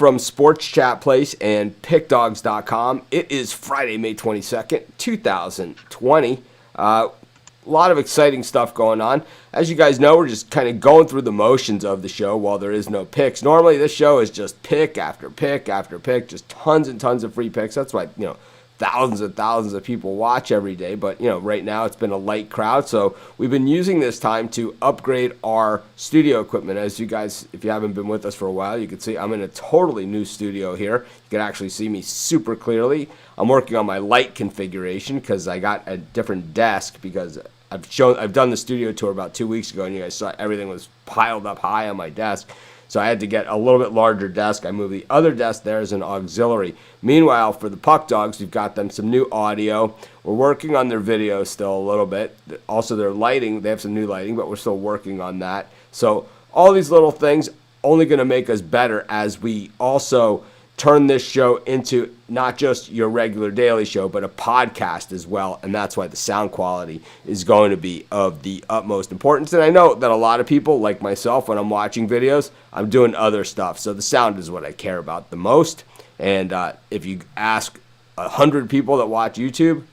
From Sports Chat Place and PickDogs.com. It is Friday, May 22nd, 2020. A lot of exciting stuff going on. As you guys know, we're just kind of going through the motions of the show while there is no picks. Normally, this show is just pick after pick after pick, just tons and tons of free picks. That's why, thousands and thousands of people watch every day. But, right now it's been a light crowd. So we've been using this time to upgrade our studio equipment. As you guys, if you haven't been with us for a while, you can see I'm in a totally new studio here. You can actually see me super clearly. I'm working on my light configuration because I got a different desk because I've done the studio tour about 2 weeks ago, and you guys saw everything was piled up high on my desk. So I had to get a little bit larger desk. I moved the other desk there as an auxiliary. Meanwhile, for the Puck Dogs, we've got them some new audio. We're working on their video still a little bit. Also, their lighting, they have some new lighting, but we're still working on that. So all these little things only going to make us better as we also turn this show into not just your regular daily show, but a podcast as well. And that's why the sound quality is going to be of the utmost importance. And I know that a lot of people, like myself, when I'm watching videos, I'm doing other stuff. So the sound is what I care about the most. And if you ask 100 people that watch YouTube,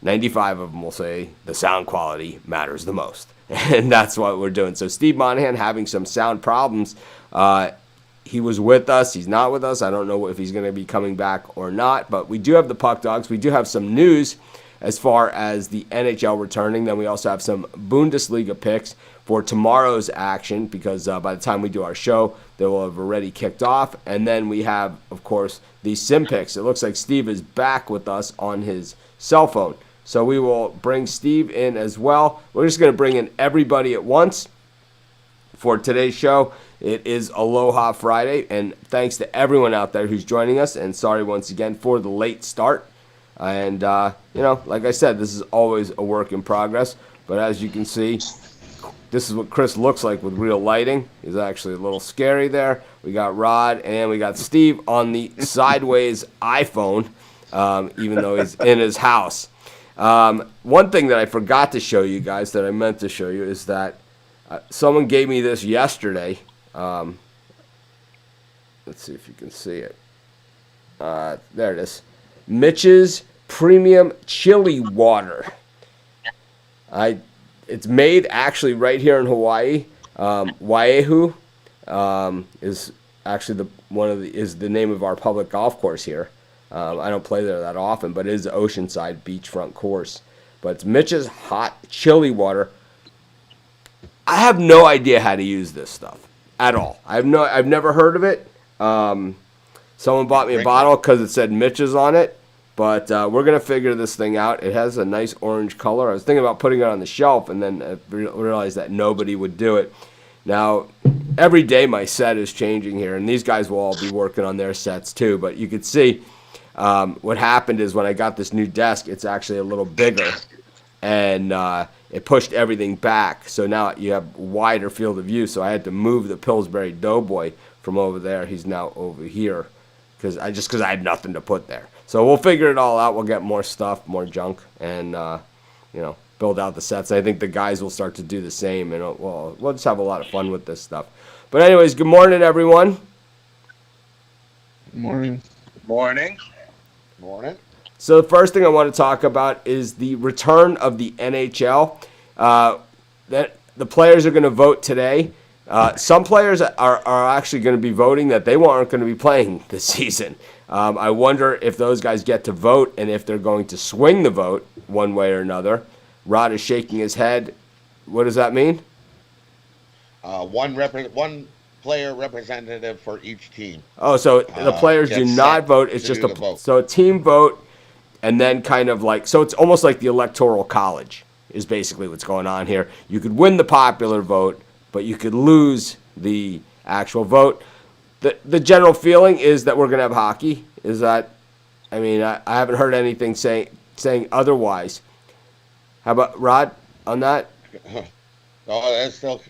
95 of them will say the sound quality matters the most. And that's what we're doing. So Steve Monahan having some sound problems. He was with us. He's not with us. I don't know if he's going to be coming back or not. But we do have the Puck Dogs. We do have some news as far as the NHL returning. Then we also have some Bundesliga picks for tomorrow's action because by the time we do our show, they will have already kicked off. And then we have, of course, the Sim picks. It looks like Steve is back with us on his cell phone. So we will bring Steve in as well. We're just going to bring in everybody at once for today's show. It is Aloha Friday, and thanks to everyone out there who's joining us, and sorry once again for the late start. And, like I said, this is always a work in progress, but as you can see, this is what Chris looks like with real lighting. He's actually a little scary there. We got Rod, and we got Steve on the sideways iPhone, even though he's in his house. One thing that I forgot to show you guys that I meant to show you is that someone gave me this yesterday. Let's see if you can see it. There it is. Mitch's Premium Chili Water. It's made actually right here in Hawaii. Waiahu is actually the name of our public golf course here. I don't play there that often, but it is an oceanside beachfront course. But it's Mitch's Hot Chili Water. I have no idea how to use this stuff at all. I've never heard of it. Someone bought me a bottle because it said Mitch's on it, but we're gonna figure this thing out. It has a nice orange color. I was thinking about putting it on the shelf, and then I realized that nobody would do it. Now, every day my set is changing here, and these guys will all be working on their sets too. But you could see what happened is when I got this new desk, it's actually a little bigger, and it pushed everything back, so now you have wider field of view. So I had to move the Pillsbury Doughboy from over there. He's now over here because I had nothing to put there. So we'll figure it all out. We'll get more stuff, more junk, and build out the sets. I think the guys will start to do the same, and we'll just have a lot of fun with this stuff. But anyways, good morning, everyone. Good morning. Morning. Morning. So the first thing I want to talk about is the return of the NHL. That the players are going to vote today. Some players are actually going to be voting that they aren't going to be playing this season. I wonder if those guys get to vote and if they're going to swing the vote one way or another. Rod is shaking his head. What does that mean? One player representative for each team. Oh, so the players do not vote. It's just a team vote. And then kind of like, so it's almost like the Electoral College is basically what's going on here. You could win the popular vote, but you could lose the actual vote. The general feeling is that we're going to have hockey. Is that, I haven't heard anything saying otherwise. How about Rod on that? Oh, that's still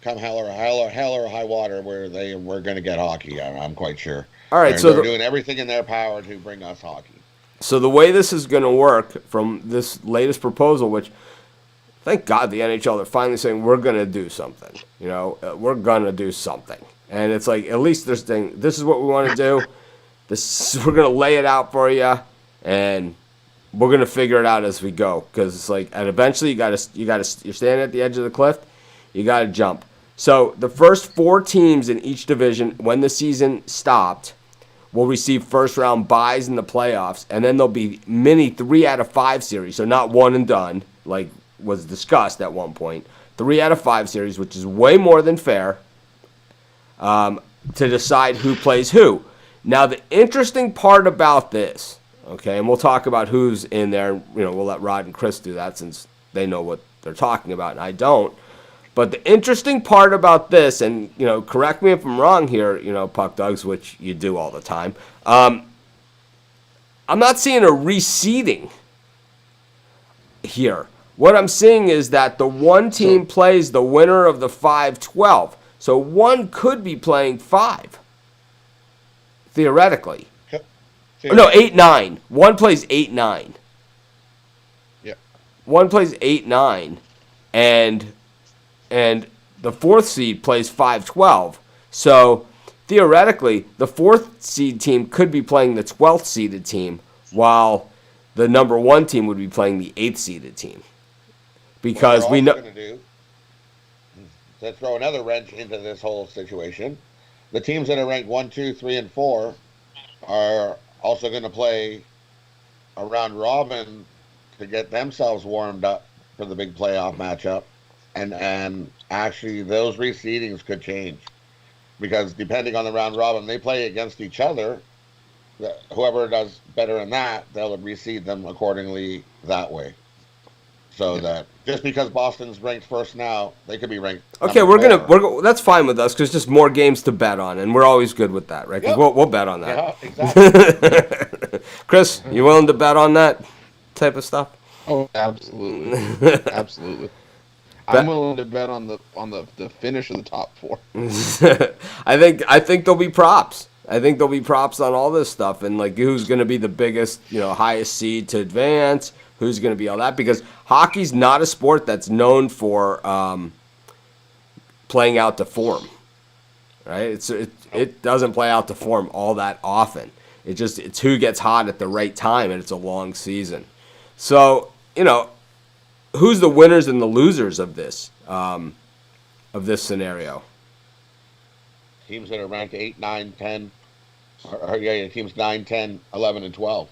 come hell or high water where we're going to get hockey. I'm quite sure. All right, they're doing everything in their power to bring us hockey. So the way this is going to work from this latest proposal, which thank God the NHL, they're finally saying we're going to do something. We're going to do something. And it's like, at least this is what we want to do. We're going to lay it out for you, and we're going to figure it out as we go. Because it's like, and eventually you're standing at the edge of the cliff, you got to jump. So the first 4 teams in each division, when the season stopped, will receive first-round byes in the playoffs, and then there'll be mini 3 out of 5 series, so not one and done, like was discussed at one point. 3 out of 5 series, which is way more than fair, to decide who plays who. Now, the interesting part about this, okay, and we'll talk about who's in there. You know, we'll let Rod and Chris do that since they know what they're talking about, and I don't. But the interesting part about this, and, you know, correct me if I'm wrong here, you know, Puck Dogs, which you do all the time, I'm not seeing a reseeding here. What I'm seeing is that the one team plays the winner of the 5-12. So one could be playing 5, theoretically. No, 8-9. One plays 8-9. Yeah. One plays 8-9, and the 4th seed plays 5-12. So theoretically, the 4th seed team could be playing the 12th seeded team, while the number 1 team would be playing the 8th seeded team. Because we know. To throw another wrench into this whole situation, the teams that are ranked 1, 2, 3, and 4 are also going to play a round robin to get themselves warmed up for the big playoff matchup, and actually those reseedings could change because depending on the round robin, they play against each other. Whoever does better in that, they'll reseed them accordingly that way. So that just because Boston's ranked first now, they could be ranked. Okay, that's fine with us because just more games to bet on, and we're always good with that, right? Because we'll bet on that. Yeah, exactly. Chris, you willing to bet on that type of stuff? Oh, absolutely, absolutely. I'm willing to bet on the finish of the top 4. I think there'll be props. I think there'll be props on all this stuff, and like who's going to be the biggest, you know, highest seed to advance. Who's going to be all that? Because hockey's not a sport that's known for playing out to form, right? It doesn't play out to form all that often. It's who gets hot at the right time, and it's a long season. So, you know, who's the winners and the losers of this scenario? Teams that are ranked 8, 9, 10, teams 9, 10, 11, and 12.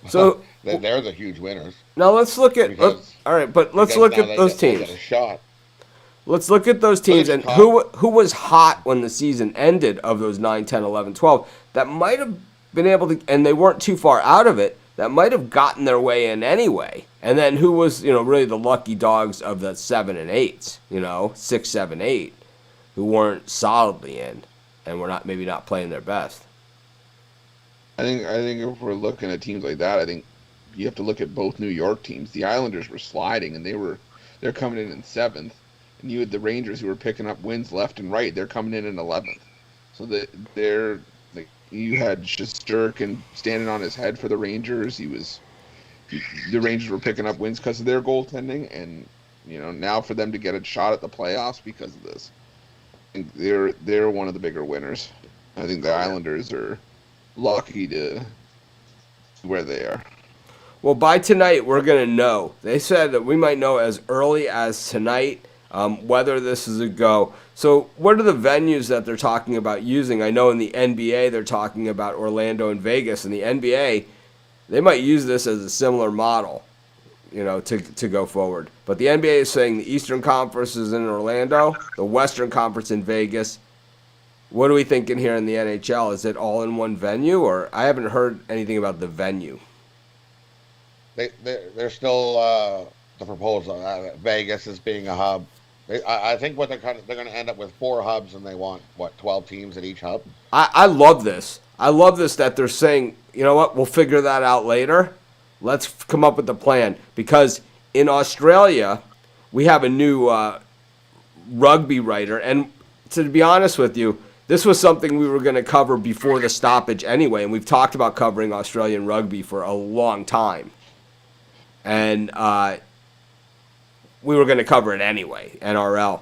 So they're the huge winners. Now let's look at those teams. Get a shot. Let's look at those teams and who was hot when the season ended of those 9, 10, 11, 12 that might have been able to, and they weren't too far out of it, that might have gotten their way in anyway. And then who was, you know, really the lucky dogs of the 7 and 8s, you know, 6, 7, 8, who weren't solidly in and were maybe not playing their best. I think if we're looking at teams like that, I think you have to look at both New York teams. The Islanders were sliding, and they're coming in 7th, and you had the Rangers who were picking up wins left and right. They're coming in 11th. So you had Shesterkin standing on his head for the Rangers. The Rangers were picking up wins because of their goaltending, and you know now for them to get a shot at the playoffs because of this, I think they're one of the bigger winners. I think the Islanders are lucky to where they are. Well, by tonight, we're going to know. They said that we might know as early as tonight whether this is a go. So what are the venues that they're talking about using? I know in the NBA, they're talking about Orlando and Vegas. In the NBA, they might use this as a similar model, you know, to go forward. But the NBA is saying the Eastern Conference is in Orlando, the Western Conference in Vegas. What are we thinking here in the NHL? Is it all in one venue, or I haven't heard anything about the venue? They're still the proposal. Vegas is being a hub. I think what they're going to end up with 4 hubs, and they want 12 teams at each hub. I love this. I love this that they're saying, you know what, we'll figure that out later. Let's come up with a plan, because in Australia we have a new rugby writer, and to be honest with you, this was something we were going to cover before the stoppage anyway, and we've talked about covering Australian rugby for a long time. And we were going to cover it anyway, NRL.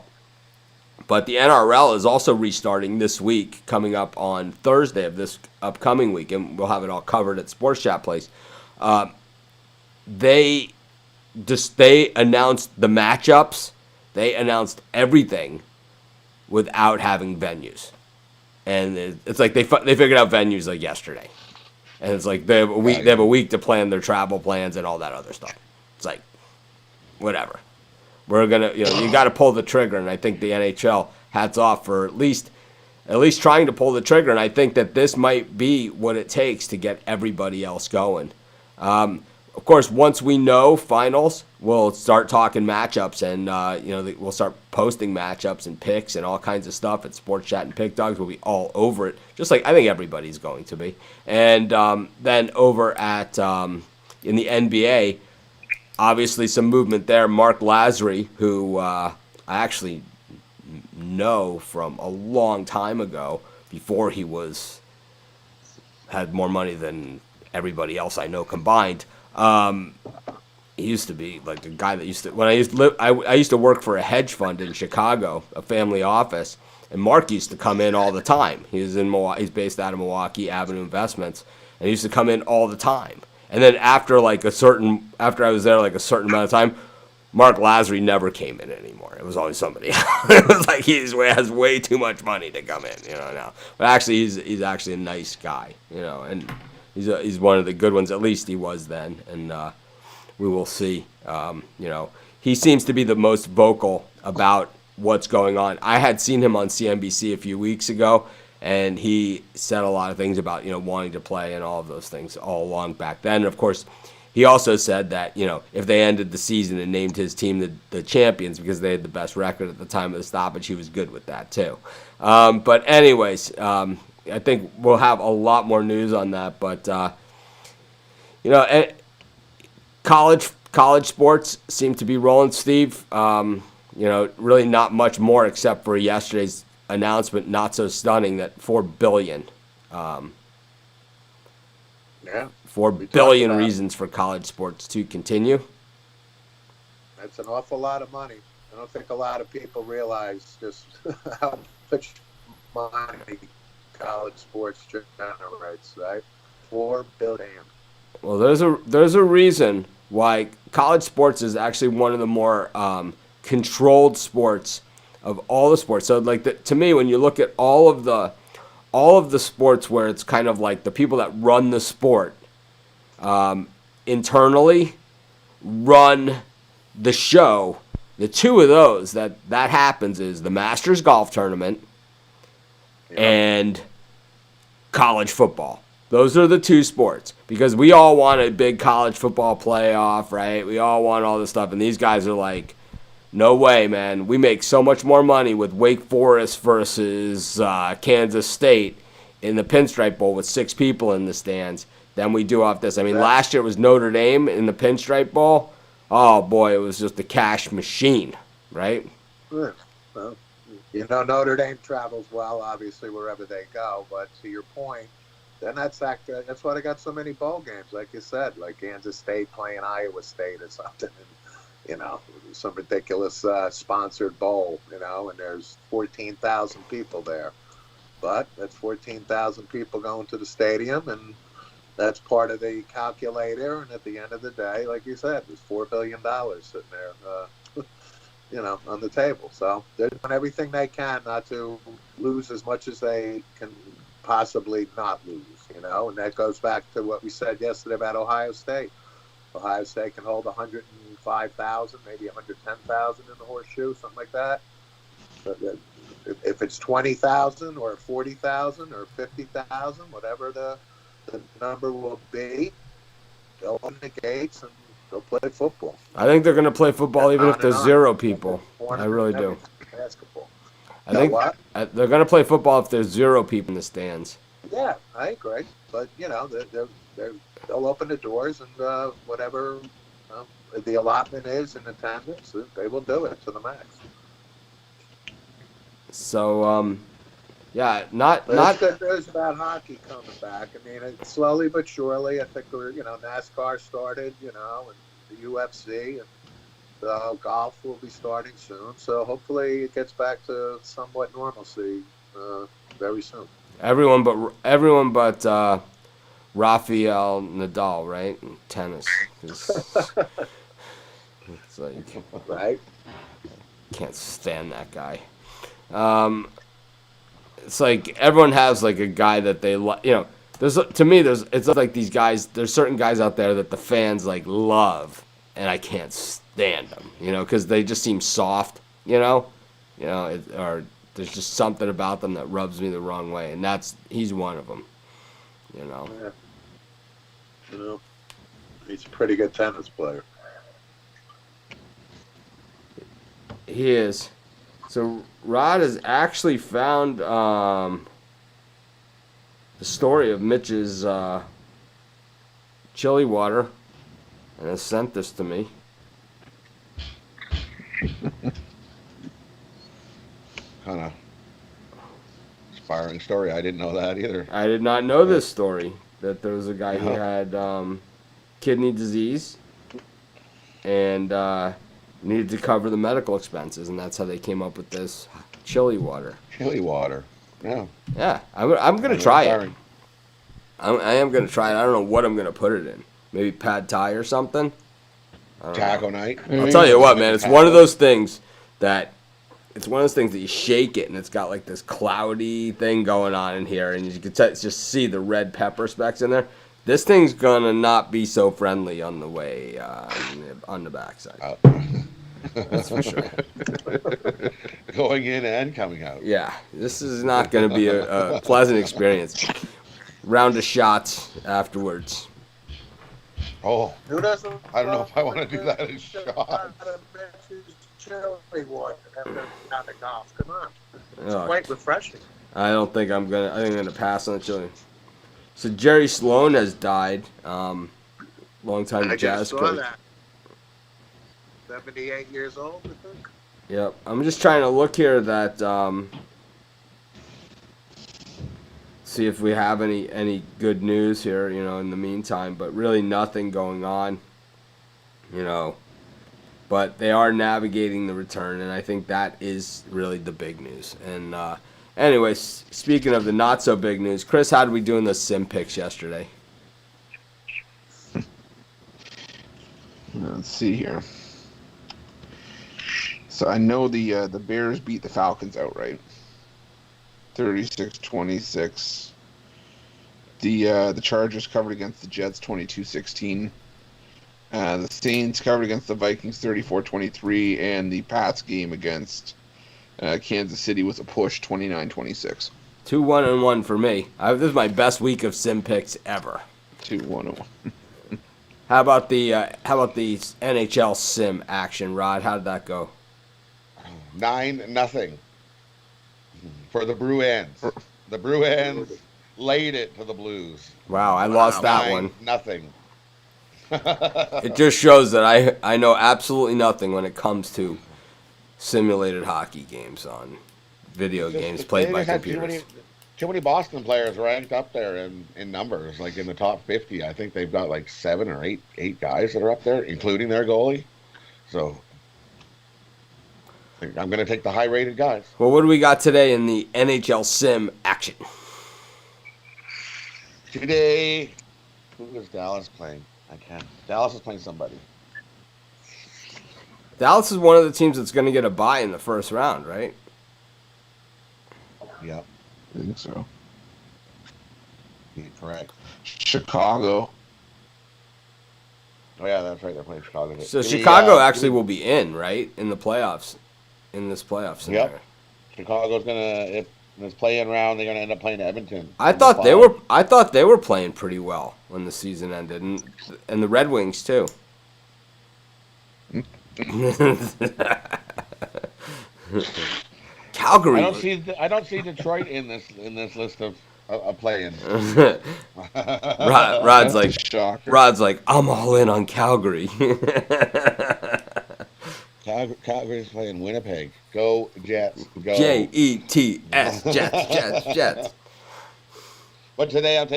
But the NRL is also restarting this week, coming up on Thursday of this upcoming week, and we'll have it all covered at Sports Chat Place. They announced the matchups. They announced everything without having venues, and it's like they figured out venues like yesterday, and it's like they have a week. They have a week to plan their travel plans and all that other stuff. It's like, whatever. We're gonna, you got to pull the trigger, and I think the NHL, hats off for at least trying to pull the trigger, and I think that this might be what it takes to get everybody else going. Of course, once we know finals, we'll start talking matchups, and we'll start posting matchups and picks and all kinds of stuff at Sports Chat and Pick Dogs. We'll be all over it, just like I think everybody's going to be. And then over at in the NBA. Obviously, some movement there. Mark Lazary, who I actually know from a long time ago, before he had more money than everybody else I know combined. He used to be like a guy that I used to work for a hedge fund in Chicago, a family office, and Mark used to come in all the time. He's based out of Milwaukee Avenue Investments, and he used to come in all the time. And then after I was there like a certain amount of time, Mark Lazary never came in anymore. It was always somebody else. It was like he has way too much money to come in, now. But actually, he's actually a nice guy, and he's one of the good ones. At least he was then, and we will see. He seems to be the most vocal about what's going on. I had seen him on CNBC a few weeks ago. And he said a lot of things about, wanting to play and all of those things all along back then. And, of course, he also said that, if they ended the season and named his team the champions because they had the best record at the time of the stoppage, he was good with that, too. But anyways, I think we'll have a lot more news on that. But, college sports seem to be rolling, Steve. Really not much more except for yesterday's announcement, not so stunning, that $4 billion. $4 billion reasons for college sports to continue. That's an awful lot of money. I don't think a lot of people realize just how much money college sports generates, right? $4 billion. Well, there's a reason why college sports is actually one of the more controlled sports of all the sports. So to me, when you look at all of the sports where it's kind of like the people that run the sport internally run the show, the two of those that happens is the Masters Golf Tournament and college football. Those are the two sports, because we all want a big college football playoff, right? We all want all this stuff, and these guys are like, no way, man. We make so much more money with Wake Forest versus Kansas State in the Pinstripe Bowl with 6 people in the stands than we do off this. I mean, last year it was Notre Dame in the Pinstripe Bowl. Oh, boy, it was just a cash machine, right? Well, Notre Dame travels well, obviously, wherever they go. But to your point, then that's why they got so many bowl games, like you said, like Kansas State playing Iowa State or something. And, some ridiculous sponsored bowl, and there's 14,000 people there. But that's 14,000 people going to the stadium, and that's part of the calculator. And at the end of the day, like you said, there's $4 billion sitting there, on the table. So they're doing everything they can not to lose as much as they can possibly not lose, and that goes back to what we said yesterday about Ohio State. Ohio State can hold 105,000, maybe 110,000 in the horseshoe, something like that. But if it's 20,000 or 40,000 or 50,000, whatever the number will be, they'll open the gates and they'll play football. I think they're going to play football even if there's 0 people. I really do. Basketball. I think they're going to play football if there's 0 people in the stands. Yeah, I agree. But, they'll open the doors, and whatever the allotment is in attendance, they will do it to the max. So, not good news about hockey coming back. I mean, it's slowly but surely. I think NASCAR started, and the UFC, and Golf will be starting soon, so hopefully it gets back to somewhat normalcy very soon. Everyone but Rafael Nadal, right? In tennis. It's like Right? can't stand that guy. It's like everyone has like a guy that they There's it's like these guys. There's certain guys out there that the fans like love, and I can't stand them. Because they just seem soft. Or there's just something about them that rubs me the wrong way, and he's one of them. Yeah. He's a pretty good tennis player. He is. So Rod has actually found the story of Mitch's chili water and has sent this to me. Kind of inspiring story. I didn't know that either. I did not know this story, that there was a guy who had kidney disease and needed to cover the medical expenses, and that's how they came up with this chili water. Chili water. Yeah. Yeah, I'm going to try it. I am going to try it. I don't know what I'm going to put it in. Maybe pad thai or something. Taco night. I'll tell you what, man. It's one of those things that you shake it and it's got like this cloudy thing going on in here, and you can just see the red pepper specks in there. This thing's gonna not be so friendly on the way on the backside. That's for sure. Going in and coming out. Yeah, this is not gonna be a pleasant experience. Round of shots afterwards. Oh, Who doesn't? I don't know if I want to do that in shots. Chili water after the golf. Come on, it's Oh, quite refreshing. I think I'm gonna pass on the chili. So Jerry Sloan has died. Longtime I jazz just saw coach. that. 78 years old, I think. Yep. I'm just trying to look here that see if we have any good news here, in the meantime, but really nothing going on, But they are navigating the return, and I think that is really the big news. And anyways, speaking of the not so big news, Chris, how did we do in the sim picks yesterday? Let's see here. So I know the Bears beat the Falcons outright, 36-26. The Chargers covered against the Jets, 22-16. The Saints covered against the Vikings, 34-23, and the Pats game against Kansas City was a push, 29-26. 2-1-1 for me. This is my best week of sim picks ever. 2-1-1. How about the NHL sim action, Rod? How did that go? 9-0 for the Bruins. The Bruins laid it to the Blues. Wow, I lost that one. 9-0. It just shows that I know absolutely nothing when it comes to simulated hockey games on video games played by computers. Too many Boston players ranked up there in numbers, like in the top 50. I think they've got like 7 or 8 guys that are up there, including their goalie. So I'm going to take the high-rated guys. Well, what do we got today in the NHL sim action? Today, who is Dallas playing? Dallas is playing somebody. Dallas is one of the teams that's going to get a bye in the first round, right? Yep. I think so. You're correct. Chicago. Oh, yeah, that's right. They're playing Chicago. So Chicago actually will be in, right, in the playoffs, in this playoff scenario. Yep. Chicago's going to, if this play-in round, they're going to end up playing Edmonton. I thought they were playing pretty well when the season ended, and the Red Wings too. Calgary. I don't see Detroit in this list of play-in. Rod's like, Shocker. I'm all in on Calgary. Calgary's playing Winnipeg. Go Jets. Go. Jets. Jets. But today I'm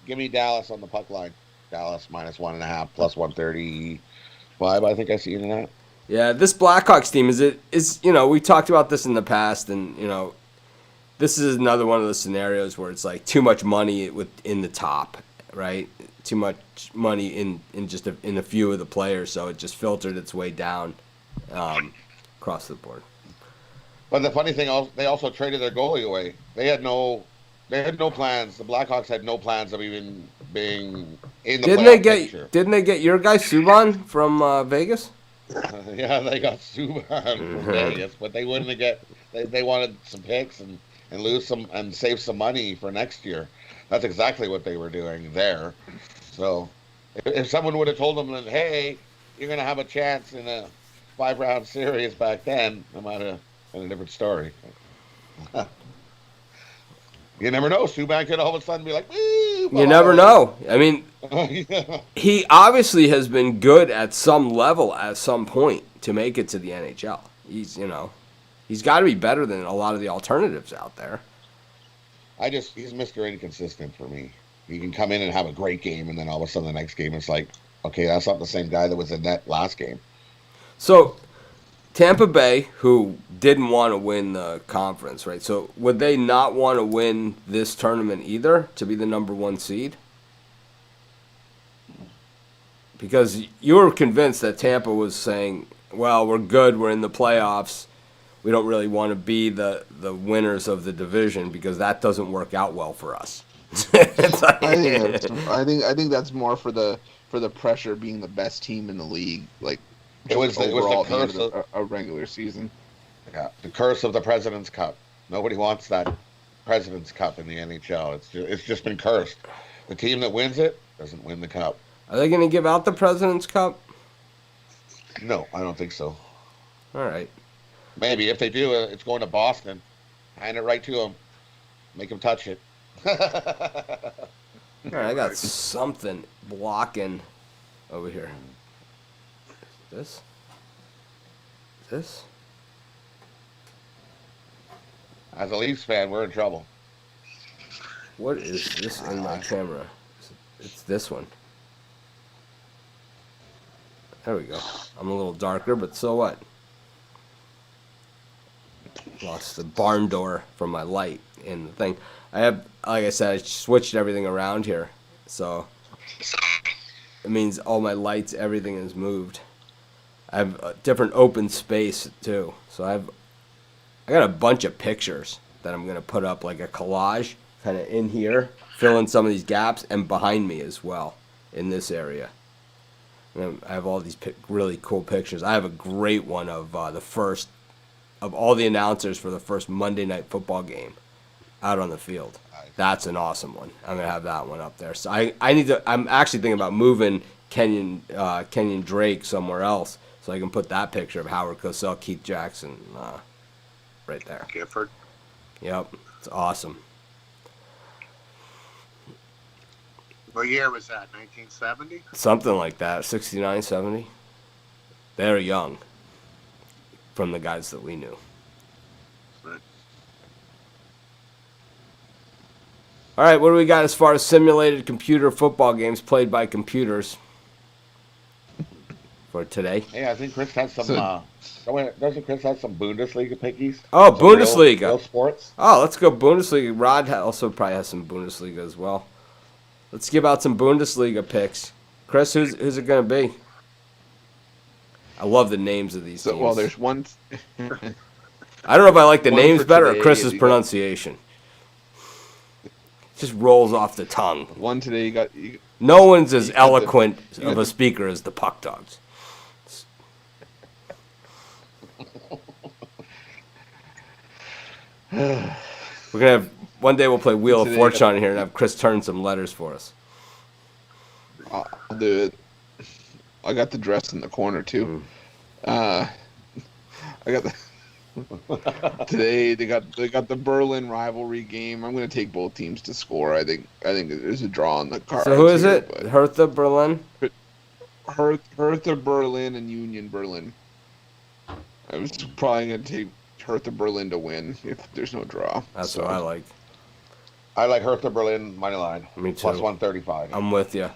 give me Dallas on the puck line. Dallas -1.5 plus 135. I think I see in that. Yeah, this Blackhawks team is we talked about this in the past, and this is another one of those scenarios where it's like too much money in the top, right? Too much money in just in a few of the players, so it just filtered its way down across the board. But the funny thing, they also traded their goalie away. They had no plans. The Blackhawks had no plans of even being in the playoff picture. Didn't they get your guy Subban from Vegas? Yeah, they got Subban from Vegas, but they wouldn't get. They wanted some picks and lose some and save some money for next year. That's exactly what they were doing there. So, if someone would have told them that, hey, you're going to have a chance in a 5-round series back then, it might have been a different story. You never know. Subban could all of a sudden be like, woo! You never know. I mean, Yeah. he obviously has been good at some level at some point to make it to the NHL. He's got to be better than a lot of the alternatives out there. He's Mr. Inconsistent for me. He can come in and have a great game, and then all of a sudden the next game it's like, okay, that's not the same guy that was in that last game. So, Tampa Bay, who didn't want to win the conference, right? So, would they not want to win this tournament either to be the number 1 seed? Because you were convinced that Tampa was saying, well, we're good, we're in the playoffs. We don't really want to be the winners of the division because that doesn't work out well for us. I think that's more for the pressure being the best team in the league, like It was the curse of a regular season. Yeah, the curse of the President's Cup. Nobody wants that President's Cup in the NHL. It's just been cursed. The team that wins it doesn't win the cup. Are they going to give out the President's Cup? No, I don't think so. All right. Maybe if they do, it's going to Boston. Hand it right to them. Make them touch it. All right, I got something blocking over here. Is this? As a Leafs fan, we're in trouble. What is this in my camera? It's this one. There we go. I'm a little darker, but so what? Lost the barn door from my light in the thing. I have, like I said, I switched everything around here. So it means all my lights, everything is moved. I have a different open space too. So I got a bunch of pictures that I'm going to put up like a collage kind of in here, fill in some of these gaps, and behind me as well in this area. And I have all these really cool pictures. I have a great one of all the announcers for the first Monday Night Football game out on the field. That's an awesome one. I'm gonna have that one up there. So I'm actually thinking about moving Kenyon Drake somewhere else so I can put that picture of Howard Cosell, Keith Jackson, right there. Gifford. Yep, it's awesome. What year was that? 1970? Something like that, 69, 70. They're young from the guys that we knew. Right. All right, what do we got as far as simulated computer football games played by computers for today? Hey, I think Chris has some. Doesn't Chris have some Bundesliga pickies? Oh, Some Bundesliga. Real sports. Oh, let's go Bundesliga. Rod also probably has some Bundesliga as well. Let's give out some Bundesliga picks. Chris, who's it going to be? I love the names of these teams. Well, there's one. I don't know if I like the One names for better or today Chris's is you pronunciation. Just rolls off the tongue. One today you got. No one's as you got the- eloquent you got of a the- speaker as the Puck Dogs. We're gonna have one day we'll play Wheel of Today, Fortune on here and have Chris turn some letters for us. I'll do it. I got the dress in the corner too. I got the. Today they got the Berlin rivalry game. I'm going to take both teams to score. I think there's a draw on the card. So who is it? Hertha Berlin? Hertha Berlin and Union Berlin. I was probably going to take Hertha Berlin to win if there's no draw. That's what I like. I like Hertha Berlin money line. Me too. Plus 135. I'm with you.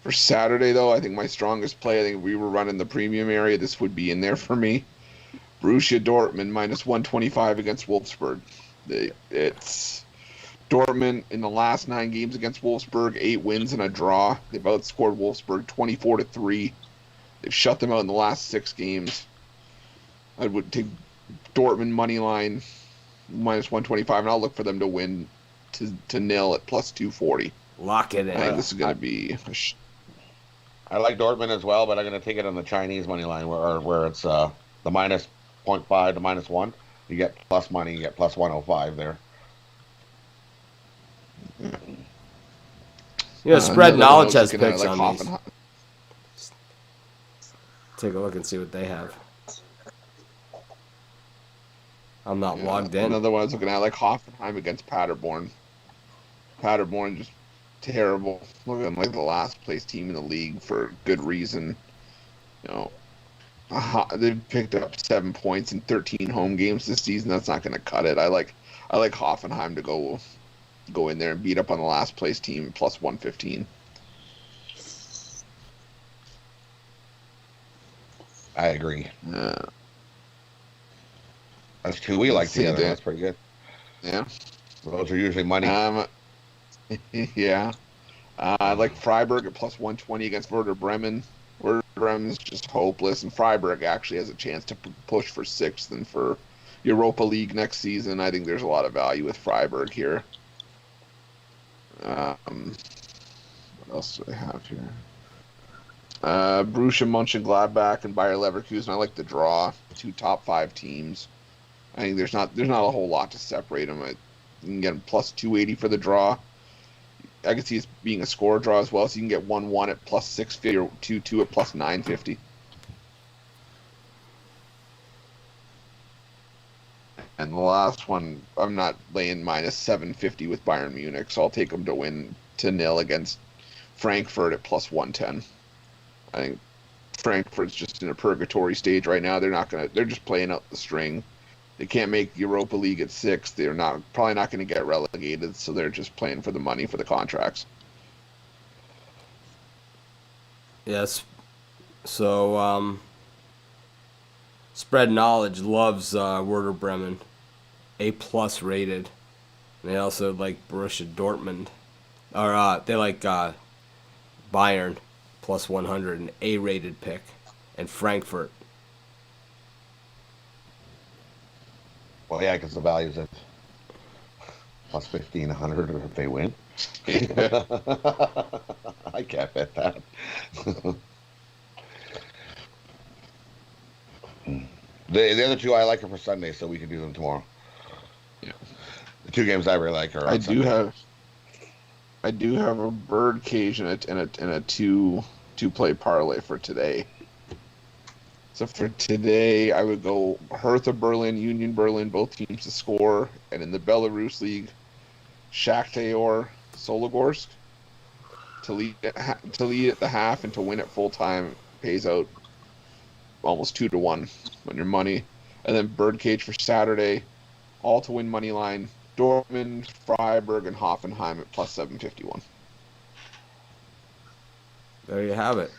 For Saturday, though, I think my strongest play, I think if we were running the premium area, this would be in there for me. Borussia Dortmund minus 125 against Wolfsburg. It's Dortmund in the last 9 games against Wolfsburg, 8 wins and a draw. They've outscored Wolfsburg 24-3. They've shut them out in the last 6 games. I would take Dortmund money line minus 125, and I'll look for them to win to nil at plus 240. Lock it in. I think this is going to be. I like Dortmund as well, but I'm going to take it on the Chinese money line where it's the minus 0.5 to minus 1. You get plus money, you get plus 105 there. Spread knowledge has picks like on these. Take a look and see what they have. I'm not logged in. Another one I was looking at, like Hoffenheim against Paderborn. Paderborn just terrible. Looking like the last place team in the league for good reason. They've picked up 7 points in 13 home games this season. That's not going to cut it. I like Hoffenheim to go in there and beat up on the last place team plus 115. I agree. That's 2 we like together. That's pretty good. Yeah. Those are usually money. Yeah. I like Freiburg at plus 120 against Werder Bremen. Werder Bremen's just hopeless, and Freiburg actually has a chance to push for 6th and for Europa League next season. I think there's a lot of value with Freiburg here. What else do I have here? Borussia Mönchengladbach and Bayer Leverkusen. I like the draw. 2 top 5 teams. I think there's not a whole lot to separate them. You can get them plus 280 for the draw. I can see it being a score draw as well, so you can get 1-1 at plus 650 or 2-2 at plus 950. And the last one, I'm not laying minus 750 with Bayern Munich, so I'll take them to win to nil against Frankfurt at plus 110. I think Frankfurt's just in a purgatory stage right now. They're just playing out the string. They can't make Europa League at 6. They're probably not going to get relegated, so they're just playing for the money for the contracts. Yes. So, Spread Knowledge loves Werder Bremen, A+ rated. They also like Borussia Dortmund, or they like Bayern plus 100, an A-rated pick, and Frankfurt. Well, yeah, because the value's at plus 1,500 if they win. I can't bet that. The other 2 I like are for Sunday, so we can do them tomorrow. Yeah. The 2 games I really like are. I do have a bird cage and a two play parlay for today. So for today, I would go Hertha Berlin, Union Berlin, both teams to score, and in the Belarus League, Shakhtar Sologorsk to lead at the half and to win at full time pays out almost 2-1 on your money. And then Birdcage for Saturday, all to win money line, Dortmund, Freiburg, and Hoffenheim at plus 751. There you have it.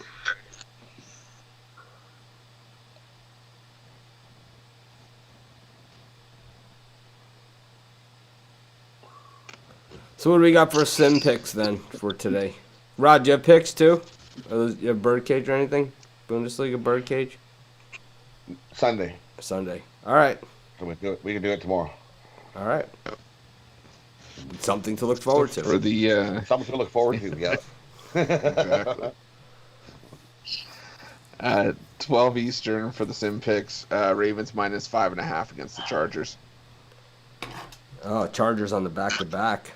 So what do we got for sim picks then for today? Rod, do you have picks too? You have Birdcage or anything? Bundesliga Birdcage? Sunday. Sunday. All right. So we can do it tomorrow. All right. Something to look forward to. For the Something to look forward to, yeah. exactly. 12 Eastern for the sim picks. Ravens minus 5.5 against the Chargers. Oh, Chargers on the back-to-back.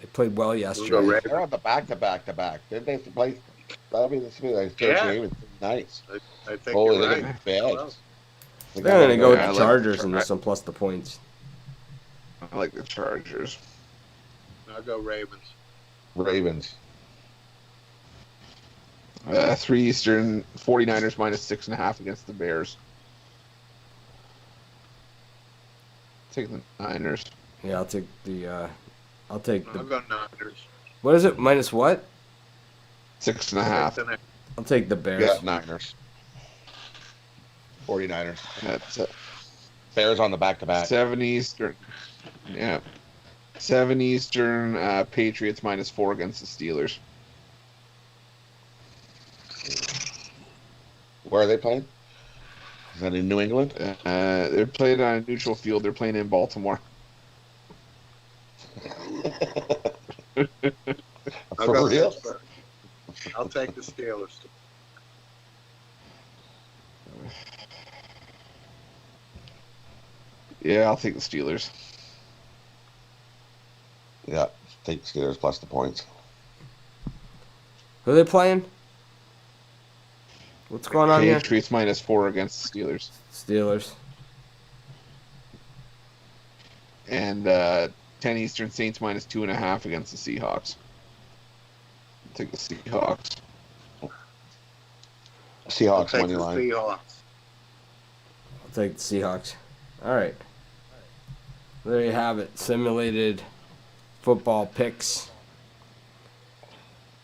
They played well yesterday. They're on the back-to-back-to-back. Didn't they play? This will be like third game. It's nice. I think Holy, you're they're right. bad. Well, They're going to go with I the like Chargers the and Char- some plus the points. I like the Chargers. I'll go Ravens. Ravens. 3 Eastern, 49ers minus 6.5 against the Bears. Take the Niners. Yeah, I'll take the. I'll go Niners. What is it? Minus what? 6.5. I'll take the Bears. Yeah, Niners. 49ers. That's Bears on the back-to-back. 7 Eastern. Yeah. 7 Eastern, Patriots -4 against the Steelers. Where are they playing? Is that in New England? They're playing on a neutral field. They're playing in Baltimore. For real? I'll take the Steelers. Yeah, I'll take the Steelers. Yeah, take Steelers plus the points. Who are they playing? What's going on here? Patriots -4 against the Steelers. Steelers. And 10 Eastern, Saints -2.5 against the Seahawks. I'll take the Seahawks. Seahawks I'll take money the line. Seahawks. I'll take the Seahawks. All right. There you have it. Simulated football picks.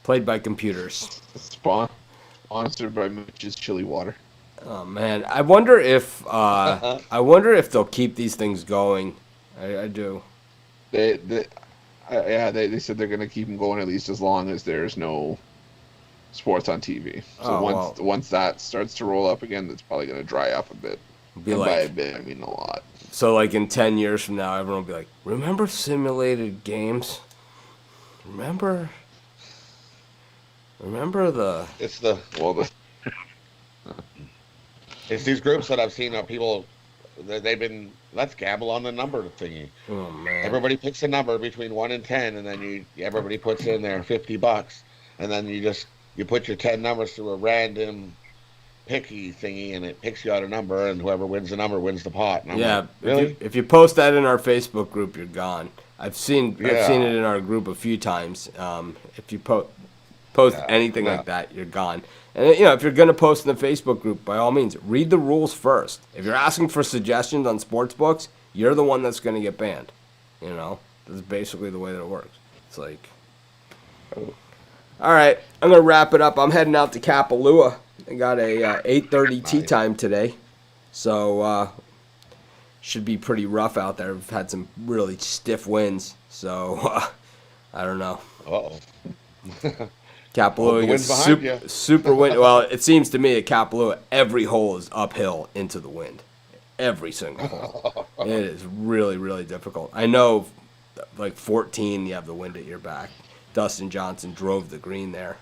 Played by computers. Sponsored by Mitch's Chili Water. Oh man, I wonder if they'll keep these things going. I do. They said they're gonna keep them going at least as long as there's no sports on TV. So once that starts to roll up again, that's probably gonna dry up a bit. Be and like, by a bit, I mean a lot. So like in 10 years from now, everyone will be like, remember simulated games? Remember the... It's these groups that I've seen people, they've been, let's gamble on the number thingy. Oh man. Everybody picks a number between 1 and 10, and then everybody puts in there $50, and then you put your 10 numbers through a random picky thingy, and it picks you out a number, and whoever wins the number wins the pot. And I'm like, really? If you post that in our Facebook group, you're gone. I've seen it in our group a few times. If you post anything like that, you're gone. And if you're gonna post in the Facebook group, by all means, read the rules first. If you're asking for suggestions on sports books, you're the one that's gonna get banned. That's basically the way that it works. It's like, all right, I'm gonna wrap it up. I'm heading out to Kapalua. I got a 8:30 tee time today, so should be pretty rough out there. We've had some really stiff winds, so I don't know. Uh-oh. Kapalua gets super wind. Well, it seems to me at Kapalua, every hole is uphill into the wind. Every single hole. It is really, really difficult. I know, like 14, you have the wind at your back. Dustin Johnson drove the green there.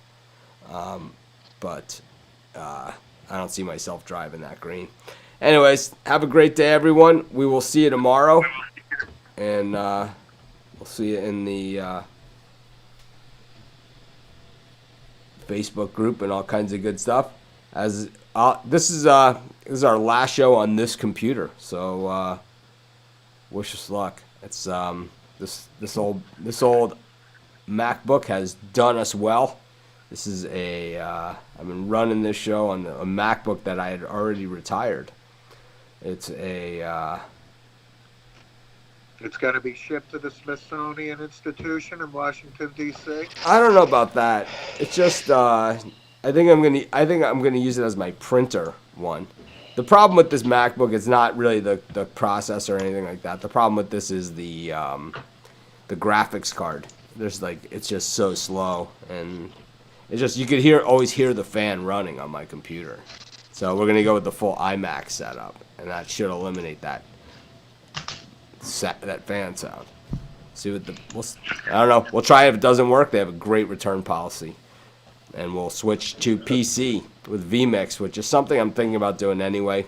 But I don't see myself driving that green. Anyways, have a great day, everyone. We will see you tomorrow. And we'll see you in the Facebook group and all kinds of good stuff. As this is our last show on this computer, so wish us luck. It's this old MacBook has done us well. This is I've been running this show on a MacBook that I had already retired. It's It's going to be shipped to the Smithsonian Institution in Washington, D.C. I don't know about that. It's just I think I'm gonna use it as my printer one. The problem with this MacBook is not really the processor or anything like that. The problem with this is the graphics card. It's just so slow, and it's just you could always hear the fan running on my computer. So we're gonna go with the full iMac setup, and that should eliminate that fan sound. See what I don't know. We'll try it. If it doesn't work, they have a great return policy, and we'll switch to PC with vMix, which is something I'm thinking about doing anyway.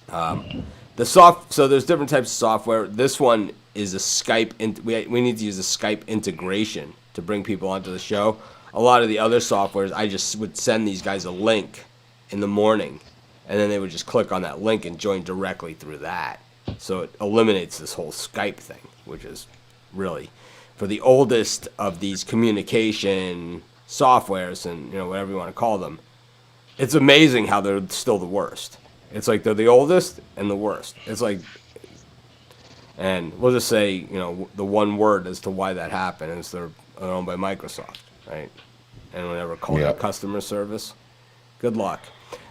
So there's different types of software. This one is a Skype. We need to use a Skype integration to bring people onto the show. A lot of the other softwares, I just would send these guys a link in the morning, and then they would just click on that link and join directly through that. So it eliminates this whole Skype thing, which is really, for the oldest of these communication softwares and whatever you want to call them, it's amazing how they're still the worst. It's like they're the oldest and the worst. It's like, and we'll just say, the one word as to why that happened is they're owned by Microsoft, right? Anyone ever call Yep. that customer service? Good luck.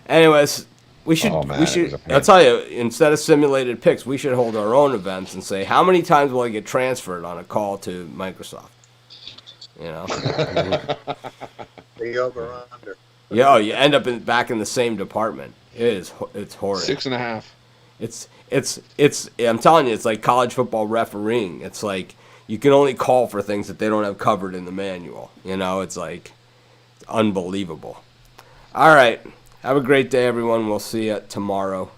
Anyways, we should. Oh, man, we it should. was a pain. I'll tell you. Instead of simulated picks, we should hold our own events and say how many times will I get transferred on a call to Microsoft. You know. The over under. Yeah, you end up back in the same department. It's horrid. 6.5. It's. I'm telling you, it's like college football refereeing. It's like you can only call for things that they don't have covered in the manual. You know, it's like it's unbelievable. All right, have a great day, everyone. We'll see you tomorrow.